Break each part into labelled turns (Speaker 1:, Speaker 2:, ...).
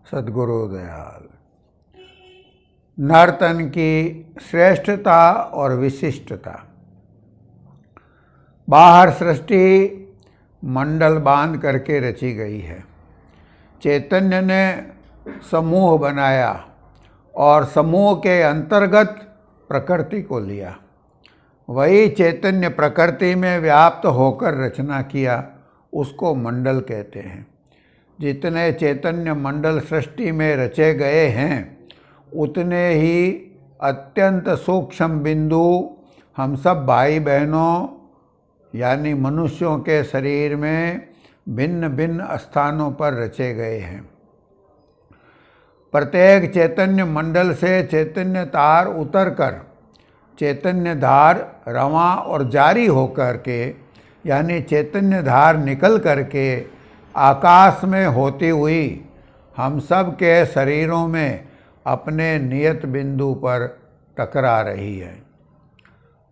Speaker 1: सद्गुरु दयाल। नर्तन की श्रेष्ठता और विशिष्टता। बाहर सृष्टि मंडल बांध करके रची गई है। चैतन्य ने समूह बनाया और समूह के अंतर्गत प्रकृति को लिया। वही चैतन्य प्रकृति में व्याप्त होकर रचना किया, उसको मंडल कहते हैं। जितने चैतन्य मंडल सृष्टि में रचे गए हैं, उतने ही अत्यंत सूक्ष्म बिंदु हम सब भाई बहनों यानी मनुष्यों के शरीर में भिन्न भिन्न स्थानों पर रचे गए हैं। प्रत्येक चैतन्य मंडल से चैतन्य तार उतरकर चैतन्य धार रवां और जारी होकर के यानी चैतन्य धार निकल करके आकाश में होती हुई हम सब के शरीरों में अपने नियत बिंदु पर टकरा रही है,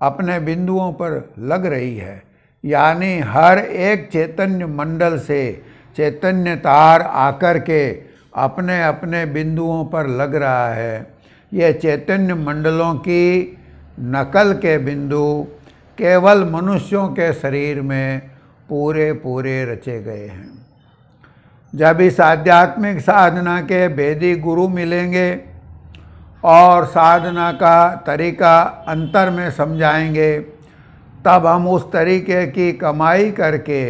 Speaker 1: अपने बिंदुओं पर लग रही है। यानी हर एक चैतन्य मंडल से चैतन्य तार आकर के अपने अपने बिंदुओं पर लग रहा है। ये चैतन्य मंडलों की नकल के बिंदु केवल मनुष्यों के शरीर में पूरे पूरे रचे गए हैं। जब इस आध्यात्मिक साधना के वेदी गुरु मिलेंगे और साधना का तरीका अंतर में समझाएंगे, तब हम उस तरीके की कमाई करके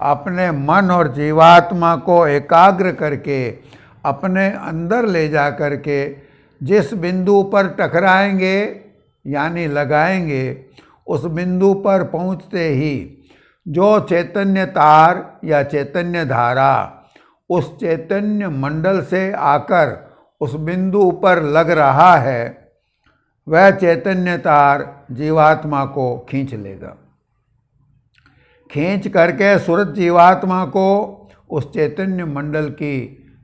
Speaker 1: अपने मन और जीवात्मा को एकाग्र करके अपने अंदर ले जा करके जिस बिंदु पर टकराएंगे यानी लगाएंगे, उस बिंदु पर पहुँचते ही जो चैतन्य तार या चैतन्य धारा उस चैतन्य मंडल से आकर उस बिंदु पर लग रहा है, वह चैतन्य तार जीवात्मा को खींच लेगा। खींच करके सुरत जीवात्मा को उस चैतन्य मंडल की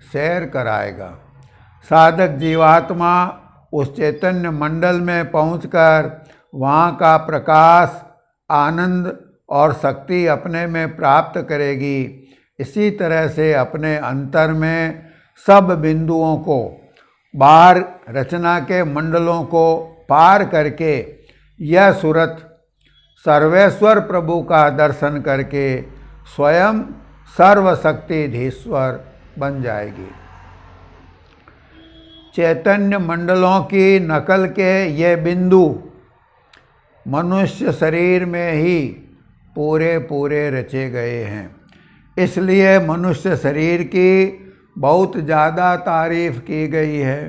Speaker 1: सैर कराएगा। साधक जीवात्मा उस चैतन्य मंडल में पहुंचकर वहाँ का प्रकाश, आनंद और शक्ति अपने में प्राप्त करेगी। इसी तरह से अपने अंतर में सब बिंदुओं को, बाहर रचना के मंडलों को पार करके यह सुरत सर्वेश्वर प्रभु का दर्शन करके स्वयं सर्वशक्तिधीश्वर बन जाएगी। चैतन्य मंडलों की नकल के ये बिंदु मनुष्य शरीर में ही पूरे पूरे रचे गए हैं। इसलिए मनुष्य शरीर की बहुत ज़्यादा तारीफ की गई है।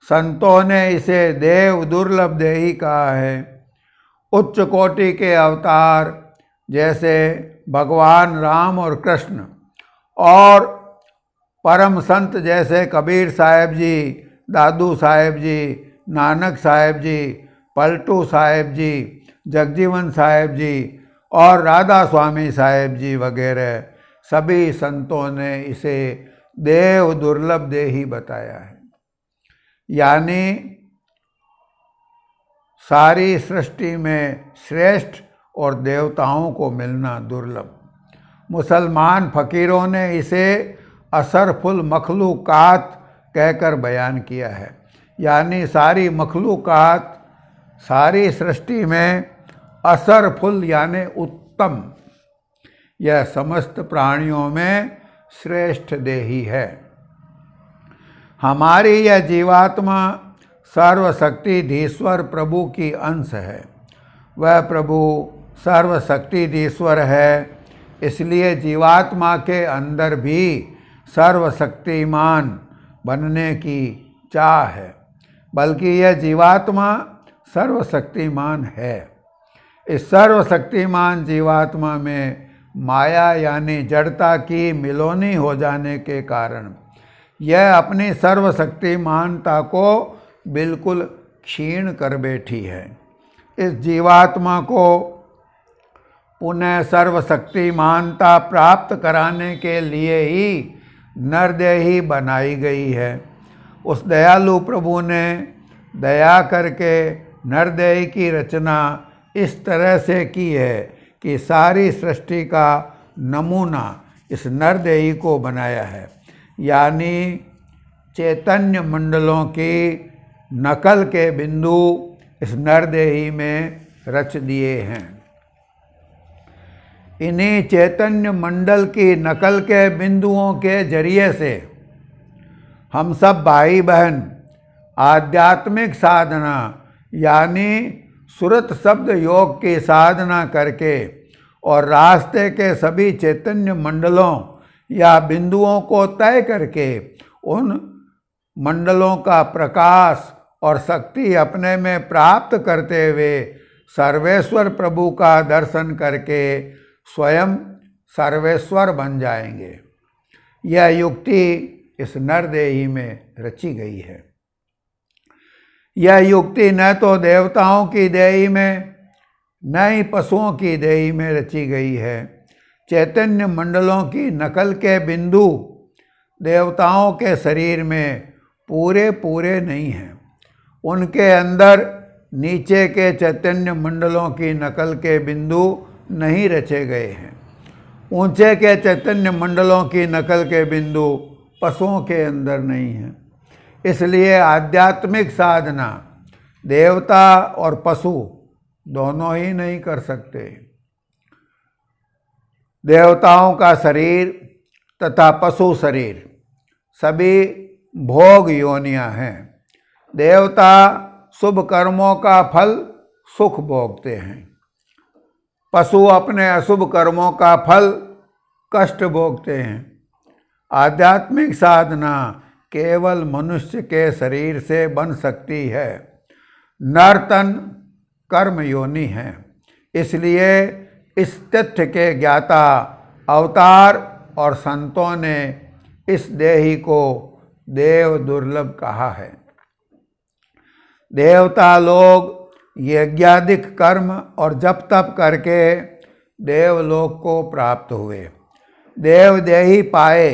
Speaker 1: संतों ने इसे देव दुर्लभ देही कहा है। उच्च कोटि के अवतार जैसे भगवान राम और कृष्ण और परम संत जैसे कबीर साहेब जी, दादू साहेब जी, नानक साहेब जी, पलटू साहेब जी, जगजीवन साहेब जी और राधा स्वामी साहेब जी वगैरह सभी संतों ने इसे देव दुर्लभ देही बताया है। यानी सारी सृष्टि में श्रेष्ठ और देवताओं को मिलना दुर्लभ। मुसलमान फकीरों ने इसे असरफुल मखलूकात कहकर बयान किया है। यानी सारी मखलूकात, सारी सृष्टि में असरफुल यानी उत्तम, यह समस्त प्राणियों में श्रेष्ठ देही है। हमारी यह जीवात्मा सर्वशक्तिधीश्वर प्रभु की अंश है। वह प्रभु सर्वशक्तिधीश्वर है, इसलिए जीवात्मा के अंदर भी सर्वशक्तिमान बनने की चाह है। बल्कि यह जीवात्मा सर्वशक्तिमान है। इस सर्वशक्तिमान जीवात्मा में माया यानी जड़ता की मिलोनी हो जाने के कारण यह अपनी सर्वशक्तिमानता को बिल्कुल क्षीण कर बैठी है। इस जीवात्मा को पुनः सर्वशक्तिमानता प्राप्त कराने के लिए ही नरदेही बनाई गई है। उस दयालु प्रभु ने दया करके नरदेही की रचना इस तरह से की है कि सारी सृष्टि का नमूना इस नरदेही को बनाया है। यानी चैतन्य मंडलों की नकल के बिंदु इस नरदेही में रच दिए हैं। इन्हीं चैतन्य मंडल की नकल के बिंदुओं के जरिए से हम सब भाई बहन आध्यात्मिक साधना यानी सुरत शब्द योग की साधना करके और रास्ते के सभी चैतन्य मंडलों या बिंदुओं को तय करके उन मंडलों का प्रकाश और शक्ति अपने में प्राप्त करते हुए सर्वेश्वर प्रभु का दर्शन करके स्वयं सर्वेश्वर बन जाएंगे। यह युक्ति इस नरदेही में रची गई है। यह युक्ति न तो देवताओं की देही में न ही पशुओं की देही में रची गई है। चैतन्य मंडलों की नकल के बिंदु देवताओं के शरीर में पूरे नहीं हैं। उनके अंदर नीचे के चैतन्य मंडलों की नकल के बिंदु नहीं रचे गए हैं। ऊंचे के चैतन्य मंडलों की नकल के बिंदु पशुओं के अंदर नहीं हैं। इसलिए आध्यात्मिक साधना देवता और पशु दोनों ही नहीं कर सकते। देवताओं का शरीर तथा पशु शरीर सभी भोग योनियां हैं। देवता शुभ कर्मों का फल सुख भोगते हैं। पशु अपने अशुभ कर्मों का फल कष्ट भोगते हैं। आध्यात्मिक साधना केवल मनुष्य के शरीर से बन सकती है। नर तन कर्म योनि है। इसलिए इस तथ्य के ज्ञाता अवतार और संतों ने इस देही को देव दुर्लभ कहा है। देवता लोग यज्ञादिक कर्म और जप तप करके देवलोक को प्राप्त हुए। देव देही पाए,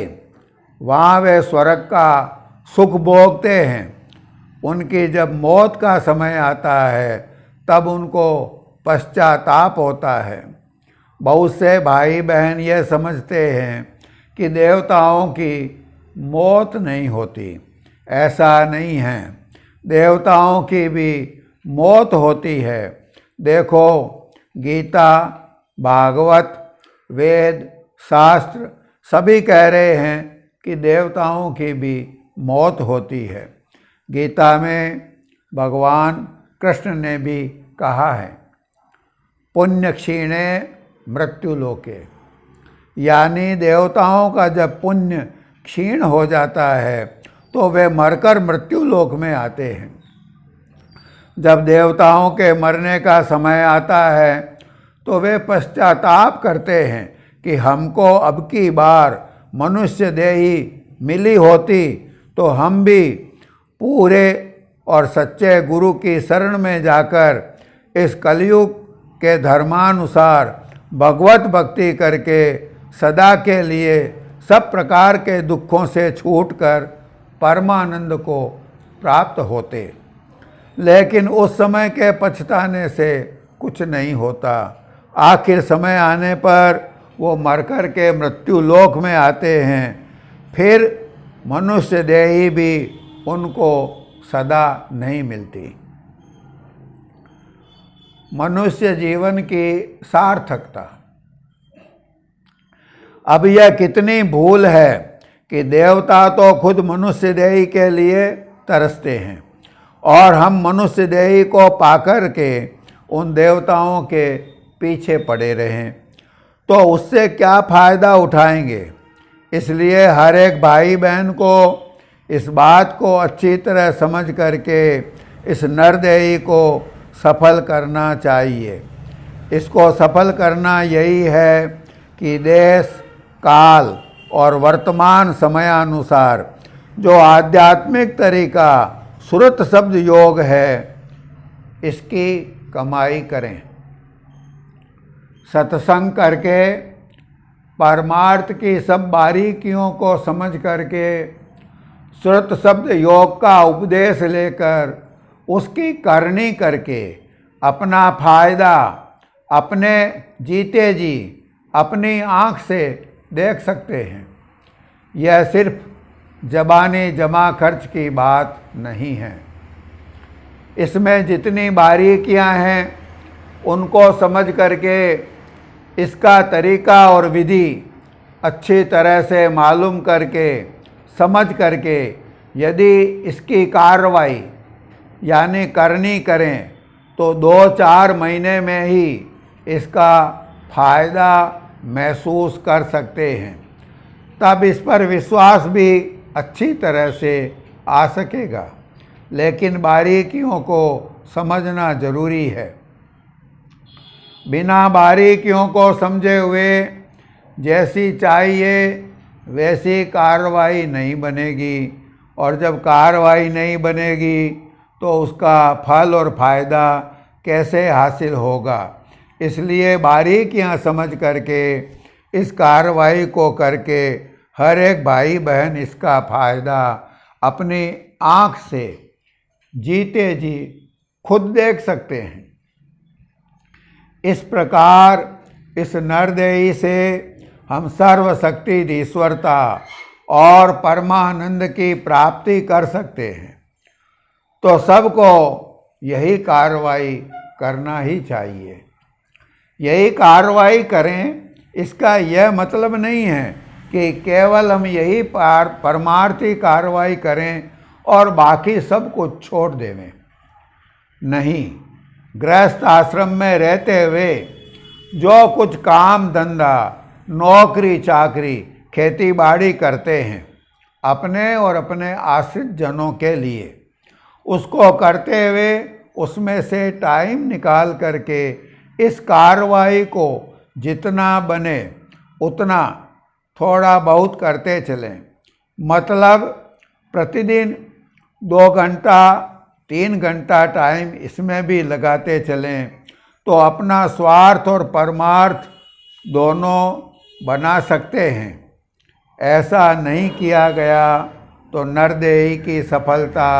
Speaker 1: वहाँ वे स्वर्ग का सुख भोगते हैं। उनकी जब मौत का समय आता है तब उनको पश्चाताप होता है। बहुत से भाई बहन ये समझते हैं कि देवताओं की मौत नहीं होती। ऐसा नहीं है, देवताओं की भी मौत होती है। देखो, गीता, भागवत, वेद, शास्त्र सभी कह रहे हैं कि देवताओं की भी मौत होती है। गीता में भगवान कृष्ण ने भी कहा है, पुण्य क्षीणे मृत्यु लोके, यानी देवताओं का जब पुण्य क्षीण हो जाता है तो वे मरकर मृत्यु लोक में आते हैं। जब देवताओं के मरने का समय आता है तो वे पश्चाताप करते हैं कि हमको अब की बार मनुष्य देही मिली होती तो हम भी पूरे और सच्चे गुरु की शरण में जाकर इस कलयुग के धर्मानुसार भगवत भक्ति करके सदा के लिए सब प्रकार के दुखों से छूटकर परमानंद को प्राप्त होते। लेकिन उस समय के पछताने से कुछ नहीं होता। आखिर समय आने पर वो मरकर के मृत्यु लोक में आते हैं। फिर मनुष्य देही भी उनको सदा नहीं मिलती। मनुष्य जीवन की सार्थकता। अब यह कितनी भूल है कि देवता तो खुद मनुष्य देही के लिए तरसते हैं और हम मनुष्य देही को पाकर के उन देवताओं के पीछे पड़े रहें, तो उससे क्या फ़ायदा उठाएंगे। इसलिए हर एक भाई बहन को इस बात को अच्छी तरह समझ करके इस नरदेही को सफल करना चाहिए। इसको सफल करना यही है कि देश, काल और वर्तमान समयानुसार जो आध्यात्मिक तरीका सुरत शब्द योग है, इसकी कमाई करें। सत्संग करके परमार्थ की सब बारीकियों को समझ करके सुरत शब्द योग का उपदेश लेकर उसकी करनी करके अपना फायदा अपने जीते जी अपनी आँख से देख सकते हैं। यह सिर्फ ज़बानी जमा खर्च की बात नहीं है। इसमें जितनी बारीकियां हैं उनको समझ करके इसका तरीका और विधि अच्छी तरह से मालूम करके समझ करके यदि इसकी कार्रवाई यानी करनी करें तो 2-4 महीने में ही इसका फ़ायदा महसूस कर सकते हैं। तब इस पर विश्वास भी अच्छी तरह से आ सकेगा, लेकिन बारीकियों को समझना जरूरी है। बिना बारीकियों को समझे हुए जैसी चाहिए वैसी कार्रवाई नहीं बनेगी, और जब कार्रवाई नहीं बनेगी तो उसका फल और फायदा कैसे हासिल होगा। इसलिए बारीकियां समझ करके इस कार्रवाई को करके हर एक भाई बहन इसका फायदा अपनी आँख से जीते जी खुद देख सकते हैं। इस प्रकार इस नरदेही से हम सर्वशक्ति ईश्वरता और परमानंद की प्राप्ति कर सकते हैं। तो सबको यही कार्रवाई करना ही चाहिए। यही कार्रवाई करें, इसका यह मतलब नहीं है कि केवल हम यही परमार्थी कार्रवाई करें और बाकी सब कुछ छोड़ देवें। नहीं, गृहस्थ आश्रम में रहते हुए जो कुछ काम धंधा, नौकरी चाकरी, खेती बाड़ी करते हैं अपने और अपने आश्रित जनों के लिए, उसको करते हुए उसमें से टाइम निकाल करके इस कार्रवाई को जितना बने उतना थोड़ा बहुत करते चलें। मतलब प्रतिदिन 2 घंटा 3 घंटा टाइम इसमें भी लगाते चलें तो अपना स्वार्थ और परमार्थ दोनों बना सकते हैं। ऐसा नहीं किया गया तो नरदेही की सफलता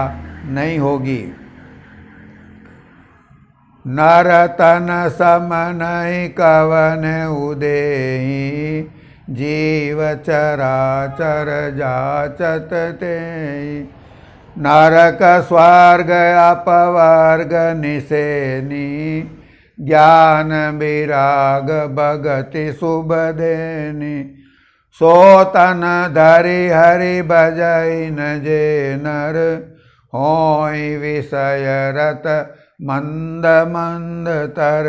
Speaker 1: नहीं होगी। नर तन सम नहीं कवन उदेहि, जीव चराचर जाचत तेहि। नरक स्वर्ग अपवर्ग निसेनी, ज्ञान विराग भगति शुभ देनी। सो तन धरि हरि भजई न जे नर, होई विषय रत मंद मंद तर।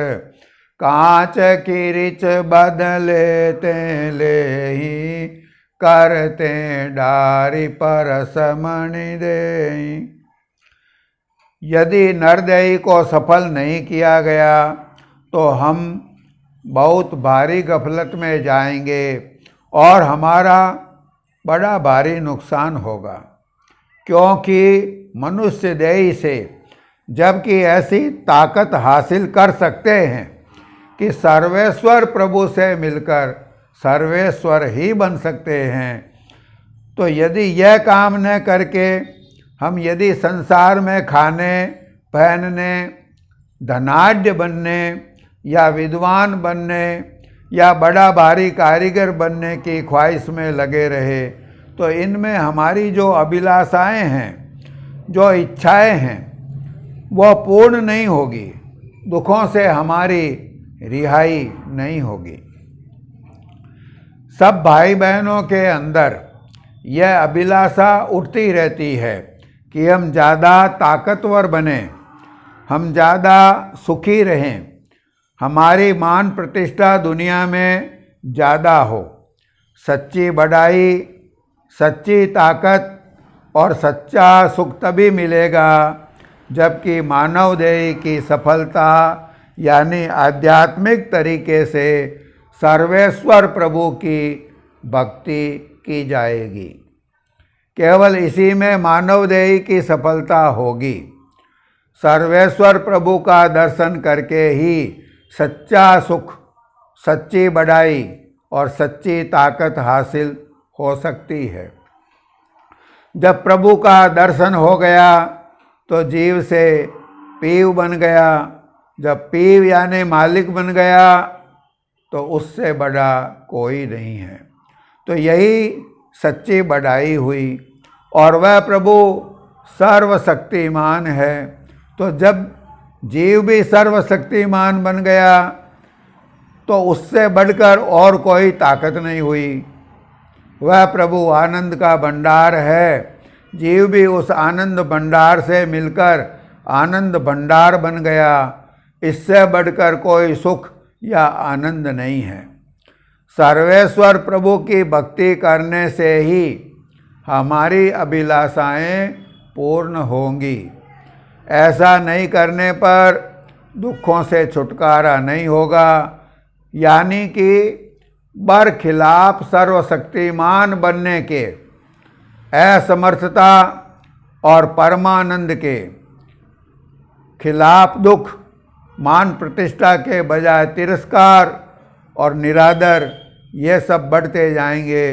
Speaker 1: कांच किरिच बदले ते लेहि, करते डारी परस मणि देहि। यदि नरदेही को सफल नहीं किया गया तो हम बहुत भारी गफलत में जाएंगे और हमारा बड़ा भारी नुकसान होगा, क्योंकि मनुष्य देही से जबकि ऐसी ताकत हासिल कर सकते हैं कि सर्वेश्वर प्रभु से मिलकर सर्वेश्वर ही बन सकते हैं, तो यदि यह काम न करके हम यदि संसार में खाने पहनने, धनाढ्य बनने या विद्वान बनने या बड़ा भारी कारीगर बनने की ख्वाहिश में लगे रहे तो इनमें हमारी जो अभिलाषाएं हैं, जो इच्छाएं हैं, वह पूर्ण नहीं होगी, दुखों से हमारी रिहाई नहीं होगी। सब भाई बहनों के अंदर यह अभिलाषा उठती रहती है कि हम ज़्यादा ताकतवर बने, हम ज़्यादा सुखी रहें, हमारी मान प्रतिष्ठा दुनिया में ज़्यादा हो। सच्ची बढ़ाई, सच्ची ताकत और सच्चा सुख तभी मिलेगा जबकि मानव देह की सफलता यानी आध्यात्मिक तरीके से सर्वेश्वर प्रभु की भक्ति की जाएगी। केवल इसी में मानव देह की सफलता होगी। सर्वेश्वर प्रभु का दर्शन करके ही सच्चा सुख, सच्ची बढ़ाई और सच्ची ताकत हासिल हो सकती है। जब प्रभु का दर्शन हो गया तो जीव से पीव बन गया, जब पीव यानी मालिक बन गया तो उससे बड़ा कोई नहीं है। तो यही सच्ची बढ़ाई हुई और वह प्रभु सर्वशक्तिमान है। तो जब जीव भी सर्वशक्तिमान बन गया तो उससे बढ़कर और कोई ताकत नहीं हुई। वह प्रभु आनंद का भंडार है। जीव भी उस आनंद भंडार से मिलकर आनंद भंडार बन गया। इससे बढ़कर कोई सुख या आनंद नहीं है। सर्वेश्वर प्रभु की भक्ति करने से ही हमारी अभिलाषाएं पूर्ण होंगी। ऐसा नहीं करने पर दुखों से छुटकारा नहीं होगा। यानी कि बरखिलाफ सर्वशक्तिमान बनने के, असमर्थता और परमानंद के खिलाफ दुख, मान प्रतिष्ठा के बजाय तिरस्कार और निरादर, ये सब बढ़ते जाएंगे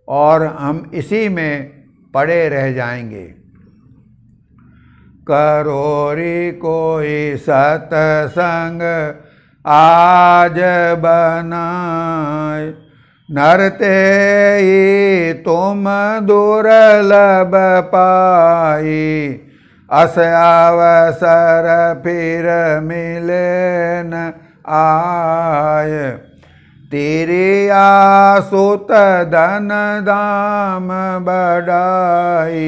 Speaker 1: और हम इसी में पड़े रह जाएंगे। करोरी कोई सत्संग आज बनाए, नरते ही तुम दुर्लभ पाई, अस अवसर फिर मिले न आय, तेरी आसुत धन दाम बढ़ाई,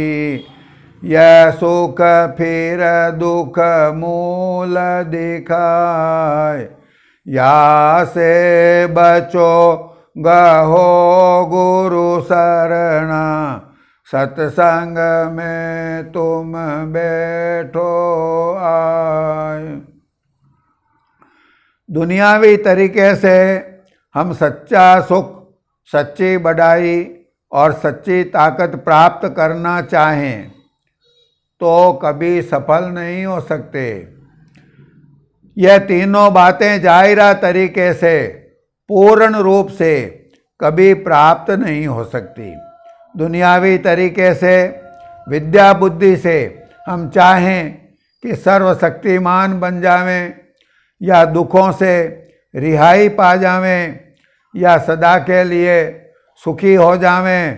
Speaker 1: यह सुख फिर दुख मूल दिखाए, या से बचो गहो गुरु शरणा, सत्संग में तुम बैठो आए। दुनियावी तरीके से हम सच्चा सुख, सच्ची बढ़ाई और सच्ची ताकत प्राप्त करना चाहें तो कभी सफल नहीं हो सकते। यह तीनों बातें जाहिरा तरीके से पूर्ण रूप से कभी प्राप्त नहीं हो सकती। दुनियावी तरीके से, विद्या बुद्धि से हम चाहें कि सर्वशक्तिमान बन जावें या दुखों से रिहाई पा जावें या सदा के लिए सुखी हो जावें,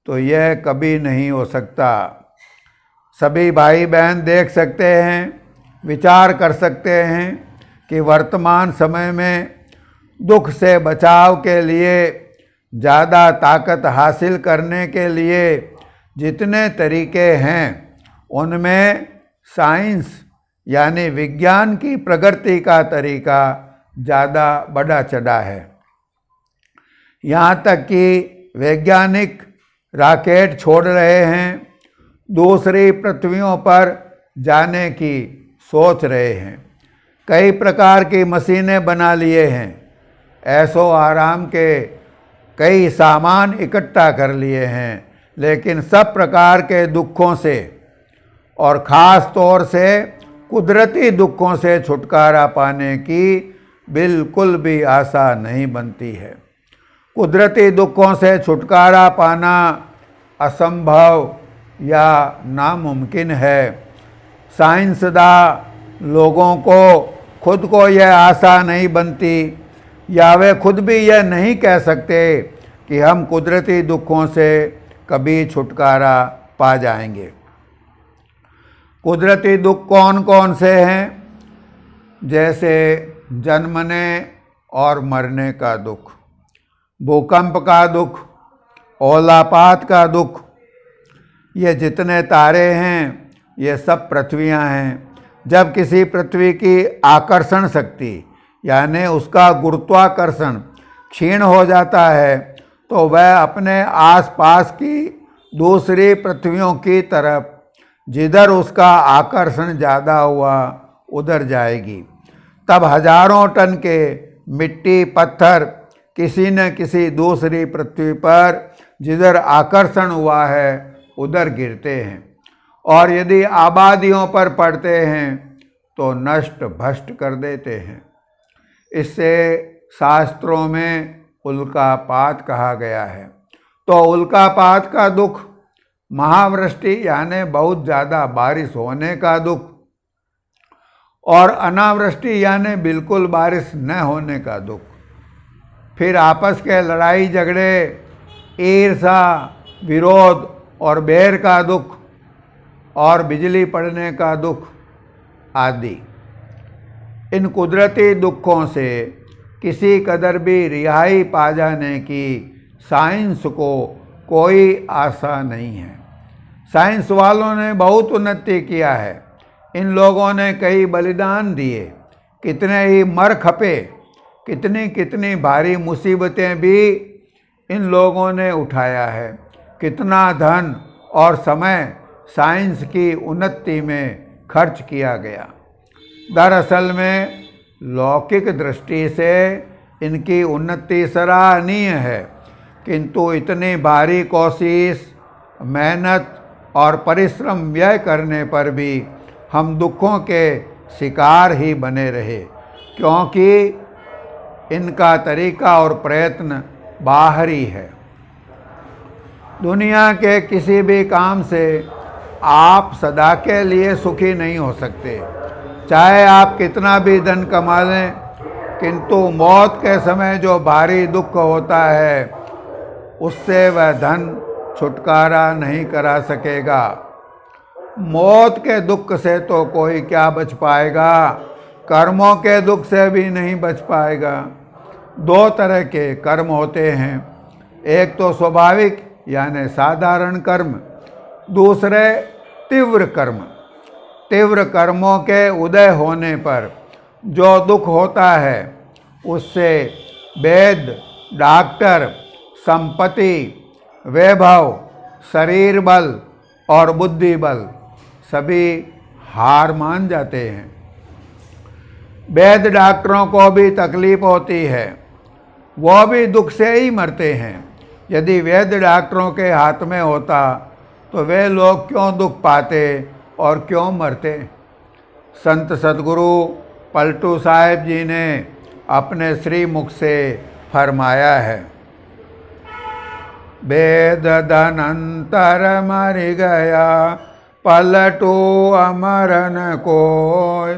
Speaker 1: तो यह कभी नहीं हो सकता। सभी भाई बहन देख सकते हैं, विचार कर सकते हैं कि वर्तमान समय में दुख से बचाव के लिए, ज़्यादा ताकत हासिल करने के लिए जितने तरीके हैं, उनमें साइंस यानी विज्ञान की प्रगति का तरीका ज़्यादा बढ़ा चढ़ा है। यहाँ तक कि वैज्ञानिक रॉकेट छोड़ रहे हैं, दूसरी पृथ्वियों पर जाने की सोच रहे हैं, कई प्रकार की मशीनें बना लिए हैं, ऐशो आराम के कई सामान इकट्ठा कर लिए हैं, लेकिन सब प्रकार के दुखों से और ख़ास तौर से कुदरती दुखों से छुटकारा पाने की बिल्कुल भी आशा नहीं बनती है। कुदरती दुखों से छुटकारा पाना असंभव या नामुमकिन है। साइंसदान लोगों को खुद को यह आशा नहीं बनती, या वे खुद भी यह नहीं कह सकते कि हम कुदरती दुखों से कभी छुटकारा पा जाएंगे। कुदरती दुख कौन कौन से हैं? जैसे जन्मने और मरने का दुख, भूकंप का दुख, ओलापात का दुख, ये जितने तारे हैं ये सब पृथ्वियाँ हैं। जब किसी पृथ्वी की आकर्षण शक्ति यानी उसका गुरुत्वाकर्षण क्षीण हो जाता है तो वह अपने आसपास की दूसरी पृथ्वियों की तरफ जिधर उसका आकर्षण ज़्यादा हुआ उधर जाएगी। तब हजारों टन के मिट्टी पत्थर किसी न किसी दूसरी पृथ्वी पर जिधर आकर्षण हुआ है उधर गिरते हैं, और यदि आबादियों पर पड़ते हैं तो नष्ट भ्रष्ट कर देते हैं। इससे शास्त्रों में उल्कापात कहा गया है। तो उल्कापात का दुख, महावृष्टि यानी बहुत ज़्यादा बारिश होने का दुख, और अनावृष्टि यानी बिल्कुल बारिश न होने का दुख। फिर आपस के लड़ाई झगड़े, ईर्षा, विरोध और बेर का दुख और बिजली पड़ने का दुख आदि। इन कुदरती दुखों से किसी कदर भी रिहाई पा जाने की साइंस को कोई आशा नहीं है। साइंस वालों ने बहुत उन्नति किया है। इन लोगों ने कई बलिदान दिए, कितने ही मर खपे, कितनी कितनी भारी मुसीबतें भी इन लोगों ने उठाया है। कितना धन और समय साइंस की उन्नति में खर्च किया गया। दरअसल में लौकिक दृष्टि से इनकी उन्नति सराहनीय है, किंतु इतनी भारी कोशिश, मेहनत और परिश्रम व्यय करने पर भी हम दुखों के शिकार ही बने रहे, क्योंकि इनका तरीका और प्रयत्न बाहरी है। दुनिया के किसी भी काम से आप सदा के लिए सुखी नहीं हो सकते, चाहे आप कितना भी धन कमा लें, किंतु मौत के समय जो भारी दुख होता है उससे वह धन छुटकारा नहीं करा सकेगा। मौत के दुख से तो कोई क्या बच पाएगा, कर्मों के दुख से भी नहीं बच पाएगा। दो तरह के कर्म होते हैं, एक तो स्वाभाविक यानी साधारण कर्म, दूसरे तीव्र कर्म। तीव्र कर्मों के उदय होने पर जो दुख होता है उससे वेद, डॉक्टर, संपत्ति, वैभव, शरीर बल और बुद्धि बल सभी हार मान जाते हैं। वैद डॉक्टरों को भी तकलीफ होती है, वो भी दुख से ही मरते हैं। यदि वैद डॉक्टरों के हाथ में होता तो वे लोग क्यों दुख पाते और क्यों मरते। संत सदगुरु पलटू साहिब जी ने अपने श्री मुख से फरमाया है, वेद धनंतर मर गया पलटू अमरन कोय,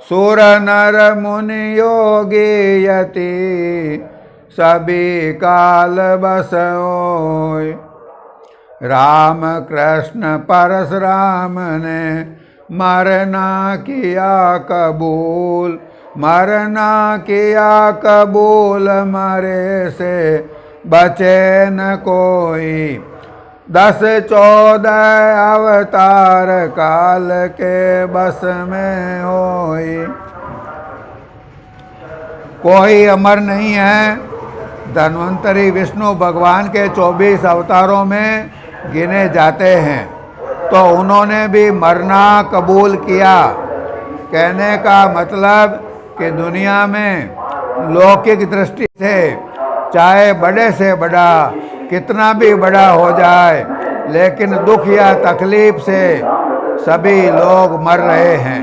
Speaker 1: सुर नर मुनि योगी यति सभी काल बसोय। राम कृष्ण परशुराम ने मरना किया कबूल, मरना किया कबूल, मरे से बचे न कोई। 10-14 अवतार काल के बस में होई। कोई अमर नहीं है। धन्वंतरी विष्णु भगवान के 24 अवतारों में गिने जाते हैं, तो उन्होंने भी मरना कबूल किया। कहने का मतलब कि दुनिया में लौकिक दृष्टि से चाहे बड़े से बड़ा कितना भी बड़ा हो जाए, लेकिन दुख या तकलीफ से सभी लोग मर रहे हैं।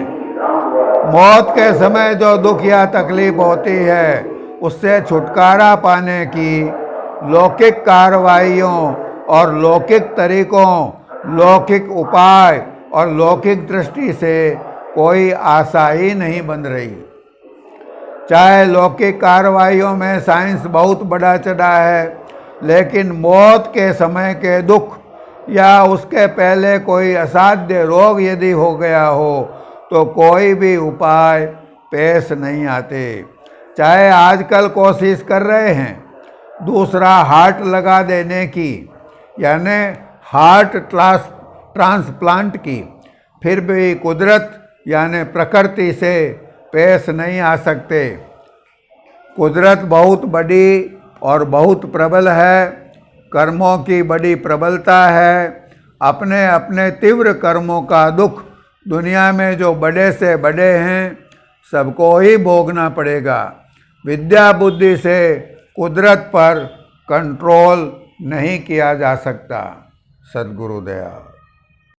Speaker 1: मौत के समय जो दुख या तकलीफ होती है उससे छुटकारा पाने की लौकिक कार्रवाइयों और लौकिक तरीकों, लौकिक उपाय और लौकिक दृष्टि से कोई आशा ही नहीं बन रही। चाहे लौकिक कार्रवाइयों में साइंस बहुत बड़ा चढ़ा है, लेकिन मौत के समय के दुख या उसके पहले कोई असाध्य रोग यदि हो गया हो तो कोई भी उपाय पेश नहीं आते। चाहे आजकल कोशिश कर रहे हैं दूसरा हार्ट लगा देने की, यानी हार्ट ट्रांसप्लांट की, फिर भी कुदरत यानी प्रकृति से पेश नहीं आ सकते। कुदरत बहुत बड़ी और बहुत प्रबल है, कर्मों की बड़ी प्रबलता है। अपने अपने तीव्र कर्मों का दुख दुनिया में जो बड़े से बड़े हैं सबको ही भोगना पड़ेगा। विद्या बुद्धि से कुदरत पर कंट्रोल नहीं किया जा सकता। सद्गुरु दया।